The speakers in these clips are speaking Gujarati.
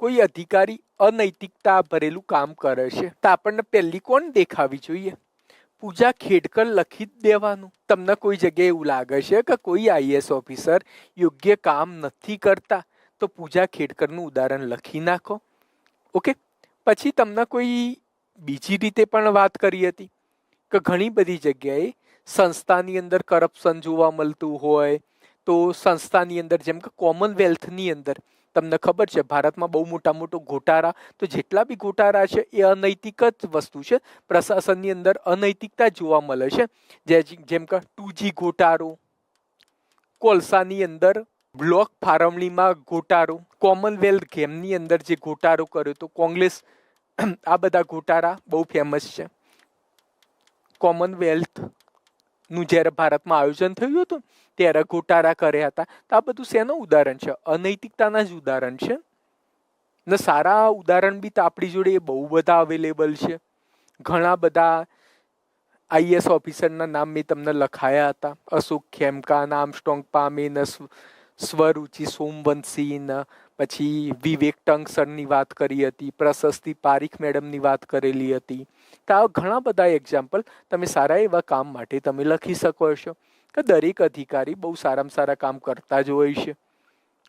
કોઈ અધિકારી અનૈતિકતા ભરેલું કામ કરે છે તો આપણને પહેલી કોણ દેખાવી જોઈએ? પૂજા ખેડકર લખી જ દેવાનું. તમને કોઈ જગ્યાએ એવું લાગે છે કે કોઈ આઈએએસ ઓફિસર યોગ્ય કામ નથી કરતા તો પૂજા ખેડકરનું ઉદાહરણ લખી નાખો. ઓકે, પછી તમને કોઈ બીજી રીતે પણ વાત કરી હતી કે ઘણી બધી જગ્યાએ સંસ્થાની અંદર કરપ્શન જોવા મળતું હોય તો સંસ્થાની અંદર જેમ કે કોમનવેલ્થની અંદર તમને ખબર છે ભારતમાં બહુ મોટો ગોટાળા, તો જેટલા બી ગોટાળા છે એ અનૈતિક જ વસ્તુ છે. પ્રશાસનની અંદર અનૈતિકતા જોવા મળે છે. જેમ કે 2G ગોટાળો, કોલસાની અંદર બ્લોક ફાળવણીમાં ગોટાળો, કોમનવેલ્થ ગેમની અંદર જે ગોટાળો કર્યો તો કોંગ્રેસ, આ બધા ગોટાળા બહુ ફેમસ છે. કોમનવેલ્થ નું જ્યારે ભારતમાં આયોજન થયું હતું ત્યારે ગોટાળા કર્યા હતા. તો આ બધું શેનું ઉદાહરણ છે? અનૈતિકતાના જ ઉદાહરણ છે ને. સારા ઉદાહરણ બી તો આપણી જોડે બહુ બધા અવેલેબલ છે. ઘણા બધા આઈએએસ ઓફિસરના નામ મેં તમને લખાયા હતા. અશોક ખેમકા, આર્મસ્ટ્રોંગ પામે, સ્વરુચિ સોમવંશી, પછી વિવેક ટંકસરની વાત કરી હતી, પ્રશસ્તિ પારીખ મેડમની વાત કરેલી હતી. તો આ ઘણા બધા એક્ઝામ્પલ તમે સારા એવા કામ માટે તમે લખી શકો છો કે દરેક અધિકારી બહુ સારામાં સારા કામ કરતા જ હોય છે.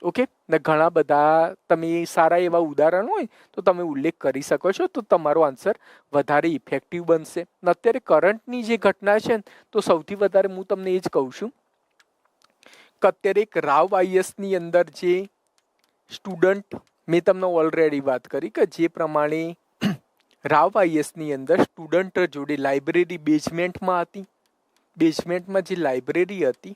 ઓકે, ને ઘણા બધા તમે સારા એવા ઉદાહરણ હોય તો તમે ઉલ્લેખ કરી શકો છો તો તમારો આન્સર વધારે ઇફેક્ટિવ બનશે. અત્યારે કરંટની જે ઘટના છે તો સૌથી વધારે હું તમને એ જ કહું છું કે અત્યારે એક રાવ આઈએસની અંદર જે સ્ટુડન્ટ, મેં તમને ઓલરેડી વાત કરી કે જે પ્રમાણે રાવ આઈએસની અંદર સ્ટુડન્ટ જોડે લાઇબ્રેરી બેઝમેન્ટમાં હતી. બેઝમેન્ટમાં જે લાઇબ્રેરી હતી,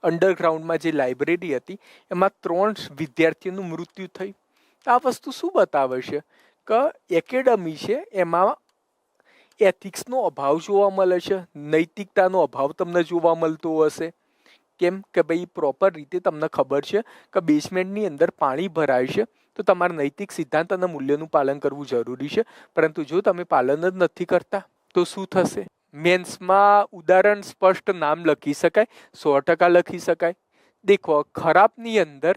અંડરગ્રાઉન્ડમાં જે લાઇબ્રેરી હતી, એમાં 3 વિદ્યાર્થીઓનું મૃત્યુ થયું. આ વસ્તુ શું બતાવે છે કે એકેડમી છે એમાં એથિક્સનો અભાવ જોવા મળે છે, નૈતિકતાનો અભાવ તમને જોવા મળતો હશે. કેમ કે ભાઈ પ્રોપર રીતે તમને ખબર છે કે બેઝમેન્ટની અંદર પાણી ભરાય છે તો તમારે નૈતિક સિદ્ધાંત અને મૂલ્યનું પાલન કરવું જરૂરી છે. પરંતુ જો તમે પાલન જ નથી કરતા તો શું થશે? મેન્સમાં ઉદાહરણ સ્પષ્ટ નામ લખી શકાય, 100% લખી શકાય. દેખો, ખરાબની અંદર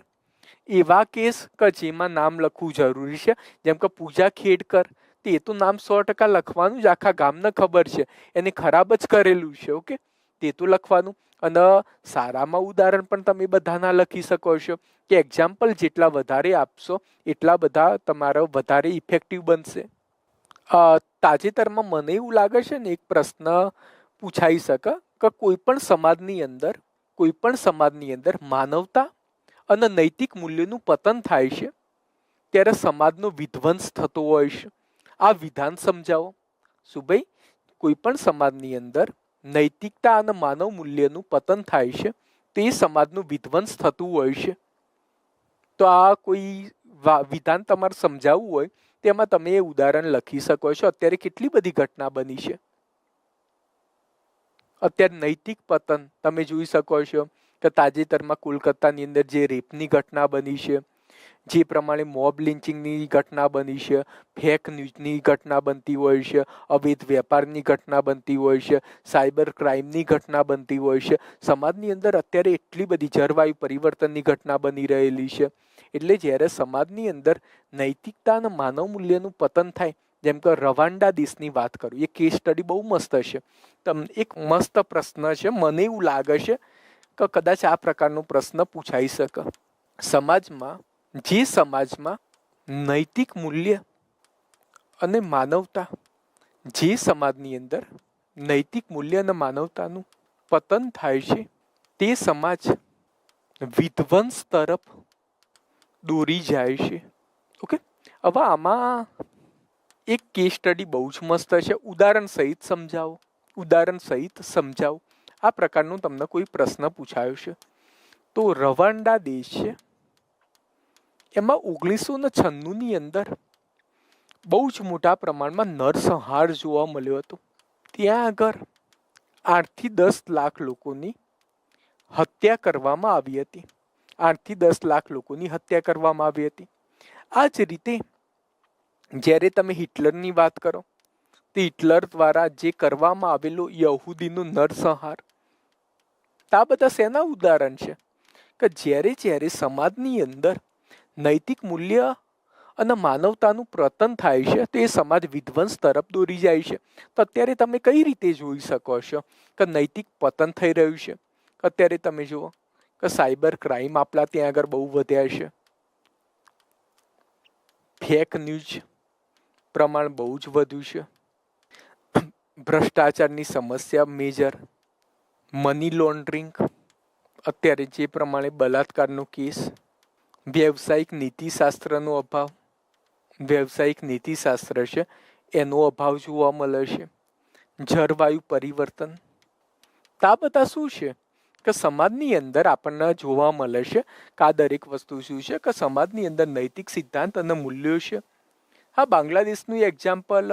એવા કેસ કે જેમાં નામ લખવું જરૂરી છે, જેમ કે પૂજા ખેડકર, તે તો નામ 100% લખવાનું જ, આખા ગામને ખબર છે એને ખરાબ જ કરેલું છે. ઓકે, તે તો લખવાનું. અને સારામાં ઉદાહરણ પણ તમે બધાના લખી શકો છો કે એક્ઝામ્પલ જેટલા વધારે આપશો એટલા બધા તમારો વધારે ઇફેક્ટિવ બનશે. તાજેતરમાં મને એવું લાગે છે ને એક પ્રશ્ન પૂછાઈ શકે કે કોઈ પણ સમાજની અંદર માનવતા અને નૈતિક મૂલ્યોનું પતન થાય છે ત્યારે સમાજનો વિધ્વંસ થતો હોય છે. આ વિધાન સમજાવો. શું ભાઈ? કોઈ પણ સમાજની અંદર નૈતિકતા અને માનવ મૂલ્યનું પતન થાય છે તો એ સમાજનું વિધ્વંસ થતું હોય છે. તો આ કોઈ વિધાન તમારે સમજાવવું હોય તેમાં તમે એ ઉદાહરણ લખી શકો છો. અત્યારે કેટલી બધી ઘટના બની છે. અત્યારે નૈતિક પતન તમે જોઈ શકો છો કે તાજેતરમાં કોલકાતાની અંદર જે રેપની ઘટના બની છે, જે પ્રમાણે મોબ લિન્ચિંગની ઘટના બની છે, ફેક ન્યૂઝની ઘટના બનતી હોય છે, અવૈધ વેપારની ઘટના બનતી હોય છે, સાયબર ક્રાઇમની ઘટના બનતી હોય છે. સમાજની અંદર અત્યારે એટલી બધી જળવાયુ પરિવર્તનની ઘટના બની રહેલી છે. એટલે જ્યારે સમાજની અંદર નૈતિકતા અને માનવ મૂલ્યનું પતન થાય, જેમ કે રવાંડા દેશની વાત કરું, એ કેસ સ્ટડી બહુ મસ્ત છે. એક મસ્ત પ્રશ્ન છે, મને એવું લાગે છે કે કદાચ આ પ્રકારનો પ્રશ્ન પૂછાઈ શકે. સમાજમાં નૈતિક મૂલ્ય અને માનવતા, જે સમાજની અંદર નૈતિક મૂલ્ય અને માનવતાનું પતન થાય છે તે સમાજ વિધ્વંસ તરફ દોરી જાય છે. ઓકે, હવે આમાં એક કેસ સ્ટડી બહુ જ મસ્ત છે. ઉદાહરણ સહિત સમજાવો. આ પ્રકારનો તમને કોઈ પ્રશ્ન પૂછાયો છે તો રવાંડા દેશ છે, એમાં 1996ની અંદર બહુ જ મોટા પ્રમાણમાં નરસંહાર જોવા મળ્યો હતો. ત્યાં આગળ 8 થી 10 લાખ લોકોની હત્યા કરવામાં આવી હતી. 8 થી 10 લાખ લોકોની હત્યા કરવામાં આવી હતી. આ જ રીતે જ્યારે તમે હિટલરની વાત કરો તો હિટલર દ્વારા જે કરવામાં આવેલો યહૂદીનો નરસંહાર, આ બધા શેના ઉદાહરણ છે કે જ્યારે સમાજની અંદર નૈતિક મૂલ્ય અને માનવતાનું પતન થાય છે તો એ સમાજ વિધ્વંસ તરફ દોરી જાય છે. તો અત્યારે તમે કઈ રીતે જોઈ શકો છો કે નૈતિક પતન થઈ રહ્યું છે? અત્યારે તમે જુઓ કે સાયબર ક્રાઇમ આપણા ત્યાં આગળ બહુ વધ્યા છે, ફેક ન્યૂઝ પ્રમાણ બહુ જ વધ્યું છે, ભ્રષ્ટાચારની સમસ્યા મેજર, મની લોન્ડરિંગ, અત્યારે જે પ્રમાણે બલાત્કારનો કેસ, વ્યવસાયિક નીતિશાસ્ત્રનો અભાવ, વ્યવસાયિક નીતિશાસ્ત્ર છે એનો અભાવ જોવા મળે છે, જળવાયુ પરિવર્તન. તો આ બધા શું છે કે સમાજની અંદર આપણને જોવા મળે છે કે આ દરેક વસ્તુ શું છે કે સમાજની અંદર નૈતિક સિદ્ધાંત અને મૂલ્યો છે. હા, બાંગ્લાદેશનું એક્ઝામ્પલ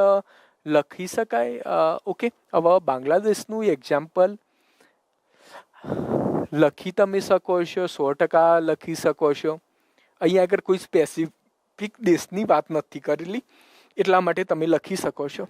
લખી શકાય. ઓકે, હવે બાંગ્લાદેશનું એક્ઝામ્પલ લખી તમે શકો છો, 100% લખી શકો છો. અહીંયા આગળ કોઈ સ્પેસિફિક દેશની વાત નથી કરેલી, એટલા માટે તમે લખી શકો છો.